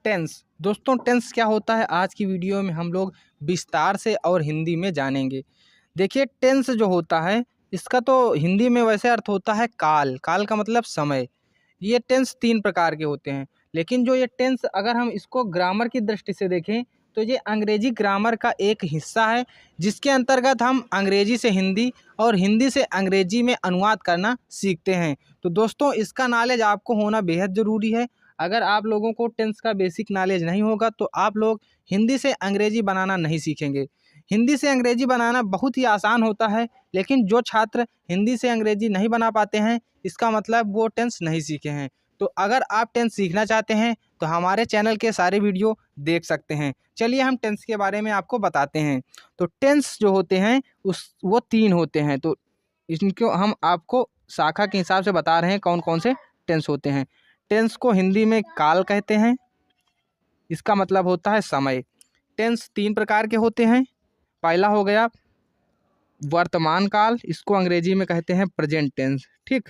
Tense. दोस्तों tense क्या होता है आज की वीडियो में हम लोग विस्तार से और हिंदी में जानेंगे। देखिए टेंस जो होता है इसका तो हिंदी में वैसे अर्थ होता है काल। काल का मतलब समय। ये टेंस तीन प्रकार के होते हैं, लेकिन जो ये टेंस अगर हम इसको ग्रामर की दृष्टि से देखें तो ये अंग्रेजी ग्रामर का एक हिस्सा है, जिसके अंतर्गत हम अंग्रेजी से हिंदी और हिंदी से अंग्रेजी में अनुवाद करना सीखते हैं। तो दोस्तों इसका नॉलेज आपको होना बेहद ज़रूरी है। अगर आप लोगों को टेंस का बेसिक नॉलेज नहीं होगा तो आप लोग हिंदी से अंग्रेजी बनाना नहीं सीखेंगे। हिंदी से अंग्रेजी बनाना बहुत ही आसान होता है, लेकिन जो छात्र हिंदी से अंग्रेजी नहीं बना पाते हैं इसका मतलब वो टेंस नहीं सीखे हैं। तो अगर आप टेंस सीखना चाहते हैं तो हमारे चैनल के सारे वीडियो देख सकते हैं। चलिए हम टेंस के बारे में आपको बताते हैं। तो टेंस जो होते हैं वो तीन होते हैं। तो इनको हम आपको शाखा के हिसाब से बता रहे हैं कौन कौन से टेंस होते हैं। टेंस को हिंदी में काल कहते हैं, इसका मतलब होता है समय। टेंस तीन प्रकार के होते हैं। पहला हो गया वर्तमान काल, इसको अंग्रेजी में कहते हैं प्रेजेंट टेंस। ठीक,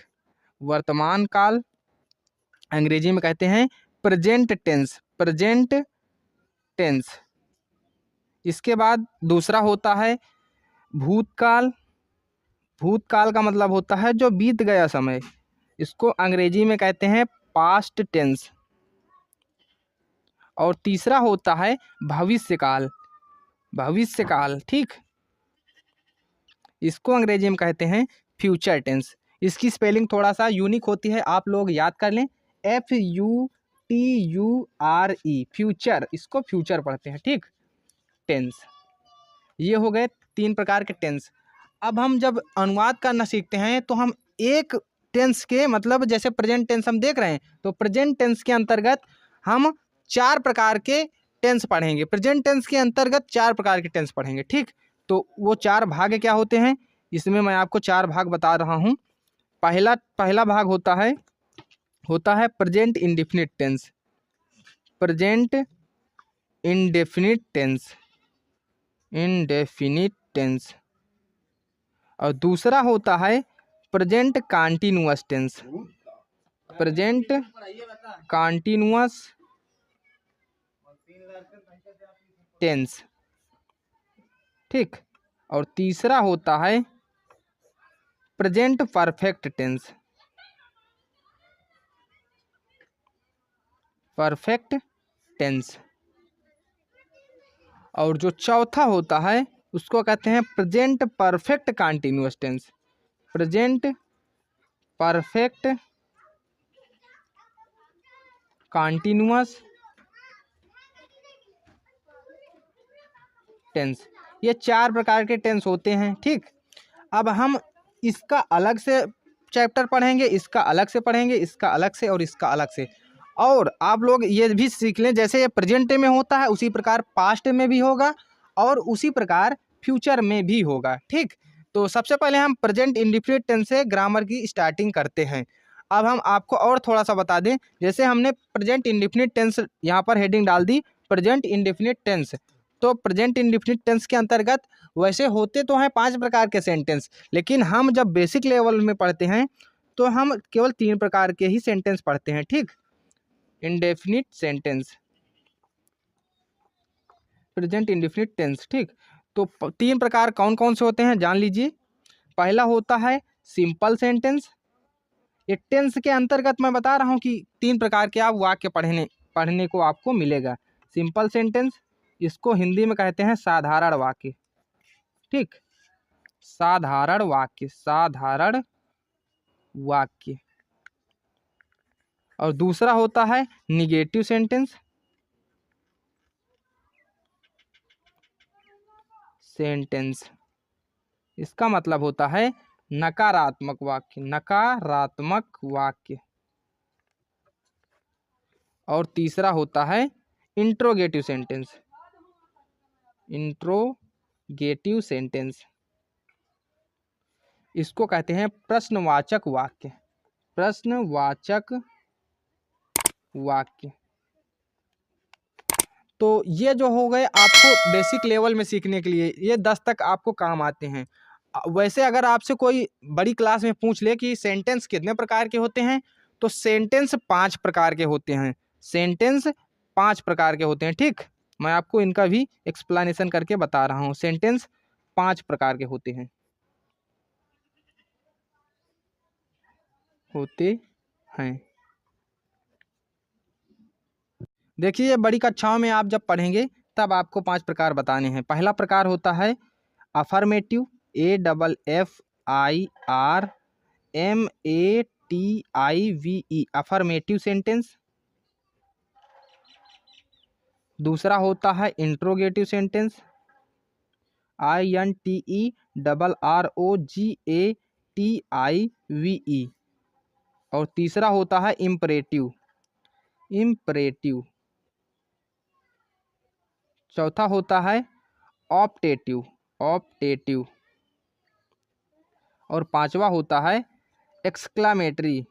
वर्तमान काल अंग्रेजी में कहते हैं प्रेजेंट टेंस। Present tense. इसके बाद दूसरा होता है भूतकाल। भूतकाल का मतलब होता है जो बीत गया समय, इसको अंग्रेजी में कहते हैं पास्ट टेंस। और तीसरा होता है भविष्यकाल। भविष्यकाल, ठीक, इसको अंग्रेजी में कहते हैं फ्यूचर टेंस। इसकी स्पेलिंग थोड़ा सा यूनिक होती है, आप लोग याद कर लें, FUTURE, फ्यूचर, इसको फ्यूचर पढ़ते हैं। ठीक, टेंस। ये हो गए तीन प्रकार के टेंस। अब हम जब अनुवाद करना सीखते हैं तो हम एक टेंस के मतलब जैसे प्रेजेंट टेंस हम देख रहे हैं तो प्रेजेंट टेंस के अंतर्गत हम चार प्रकार के टेंस पढ़ेंगे। प्रेजेंट टेंस के अंतर्गत चार प्रकार के टेंस पढ़ेंगे। ठीक, तो वो चार भाग क्या होते हैं, इसमें मैं आपको चार भाग बता रहा हूँ। पहला भाग होता है present indefinite tense. Present indefinite tense, indefinite tense. और दूसरा होता है present continuous tense. Present continuous tense. ठीक, और तीसरा होता है present perfect tense. Perfect tense. और जो चौथा होता है उसको कहते हैं present perfect continuous tense. Present perfect continuous tense. ये चार प्रकार के टेंस होते हैं। ठीक, अब हम इसका अलग से चैप्टर पढ़ेंगे, इसका अलग से पढ़ेंगे, इसका अलग से और इसका अलग से। और आप लोग ये भी सीख लें जैसे ये प्रेजेंट में होता है उसी प्रकार पास्ट में भी होगा और उसी प्रकार फ्यूचर में भी होगा। ठीक, तो सबसे पहले हम प्रेजेंट इंडेफिनिट टेंस से ग्रामर की स्टार्टिंग करते हैं। अब हम आपको और थोड़ा सा बता दें, जैसे हमने प्रेजेंट इंडेफिनिट टेंस यहाँ पर हेडिंग डाल दी प्रेजेंट इंडेफिनिट टेंस। तो प्रेजेंट इंडेफिनिट टेंस के अंतर्गत वैसे होते तो हैं पांच प्रकार के सेंटेंस, लेकिन हम जब बेसिक लेवल में पढ़ते हैं तो हम केवल तीन प्रकार के ही सेंटेंस पढ़ते हैं। ठीक, indefinite sentence, present indefinite tense. ठीक, तो तीन प्रकार कौन कौन से होते हैं जान लीजिए। पहला होता है सिंपल सेंटेंस। ये टेंस के अंतर्गत मैं बता रहा हूँ कि तीन प्रकार के आप वाक्य पढ़ने को आपको मिलेगा। सिंपल सेंटेंस, इसको हिंदी में कहते हैं साधारण वाक्य। ठीक, साधारण वाक्य, साधारण वाक्य। और दूसरा होता है निगेटिव सेंटेंस। सेंटेंस, इसका मतलब होता है नकारात्मक वाक्य, नकारात्मक वाक्य। और तीसरा होता है इंट्रोगेटिव सेंटेंस। इंट्रोगेटिव सेंटेंस, इसको कहते हैं प्रश्नवाचक वाक्य। प्रश्नवाचक वाक्य। तो ये जो हो गए आपको बेसिक लेवल में सीखने के लिए, ये 10 तक आपको काम आते हैं। वैसे अगर आपसे कोई बड़ी क्लास में पूछ ले कि सेंटेंस कितने प्रकार के होते हैं, तो सेंटेंस 5 प्रकार के होते हैं। सेंटेंस 5 प्रकार के होते हैं। ठीक, मैं आपको इनका भी एक्सप्लेनेशन करके बता रहा हूँ। सेंटेंस 5 प्रकार के होते हैं देखिए, ये बड़ी कक्षाओं में आप जब पढ़ेंगे तब आपको 5 प्रकार बताने हैं। पहला प्रकार होता है अफर्मेटिव, AFFIRMATIVE, अफर्मेटिव सेंटेंस। दूसरा होता है इंट्रोगेटिव सेंटेंस, INTERROGATIVE। और तीसरा होता है इम्परेटिव। चौथा होता है ऑप्टेटिव। और पांचवा होता है एक्सक्लामेटरी।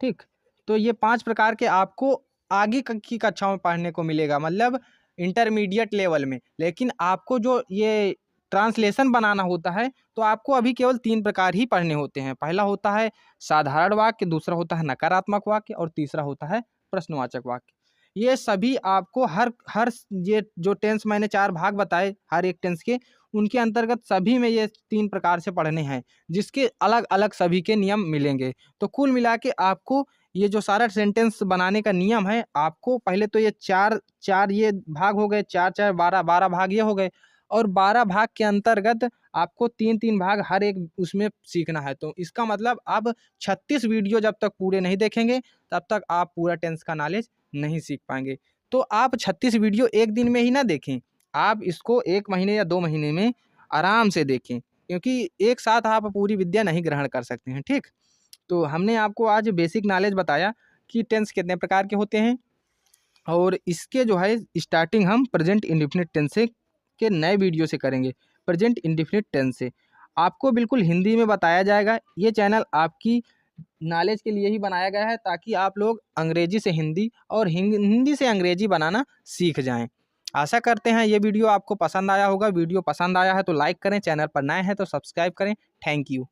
ठीक, तो ये 5 प्रकार के आपको आगे की कक्षाओं में पढ़ने को मिलेगा, मतलब इंटरमीडिएट लेवल में। लेकिन आपको जो ये ट्रांसलेशन बनाना होता है तो आपको अभी केवल 3 प्रकार ही पढ़ने होते हैं। पहला होता है साधारण वाक्य, दूसरा होता है नकारात्मक वाक्य और तीसरा होता है प्रश्नवाचक वाक्य। ये सभी आपको हर ये जो टेंस मैंने 4 भाग बताए हर एक टेंस के, उनके अंतर्गत सभी में ये 3 प्रकार से पढ़ने हैं, जिसके अलग अलग सभी के नियम मिलेंगे। तो कुल मिला के आपको ये जो सारा सेंटेंस बनाने का नियम है, आपको पहले तो ये चार ये भाग हो गए, 4 12 भाग ये हो गए। और 12 भाग के अंतर्गत आपको 3 भाग हर एक उसमें सीखना है। तो इसका मतलब आप 36 वीडियो जब तक पूरे नहीं देखेंगे तब तक आप पूरा टेंस का नॉलेज नहीं सीख पाएंगे। तो आप 36 वीडियो एक दिन में ही ना देखें, आप इसको 1 महीने या 2 महीने में आराम से देखें, क्योंकि एक साथ आप पूरी विद्या नहीं ग्रहण कर सकते हैं। ठीक, तो हमने आपको आज बेसिक नॉलेज बताया कि टेंस कितने प्रकार के होते हैं, और इसके जो है स्टार्टिंग हम प्रेजेंट इंडेफिनिट टेंस से के नए वीडियो से करेंगे। प्रेजेंट इंडेफिनिट टेंस से आपको बिल्कुल हिंदी में बताया जाएगा। ये चैनल आपकी नॉलेज के लिए ही बनाया गया है, ताकि आप लोग अंग्रेजी से हिंदी और हिंदी से अंग्रेजी बनाना सीख जाएं। आशा करते हैं ये वीडियो आपको पसंद आया होगा। वीडियो पसंद आया है तो लाइक करें, चैनल पर नए हैं तो सब्सक्राइब करें। Thank you.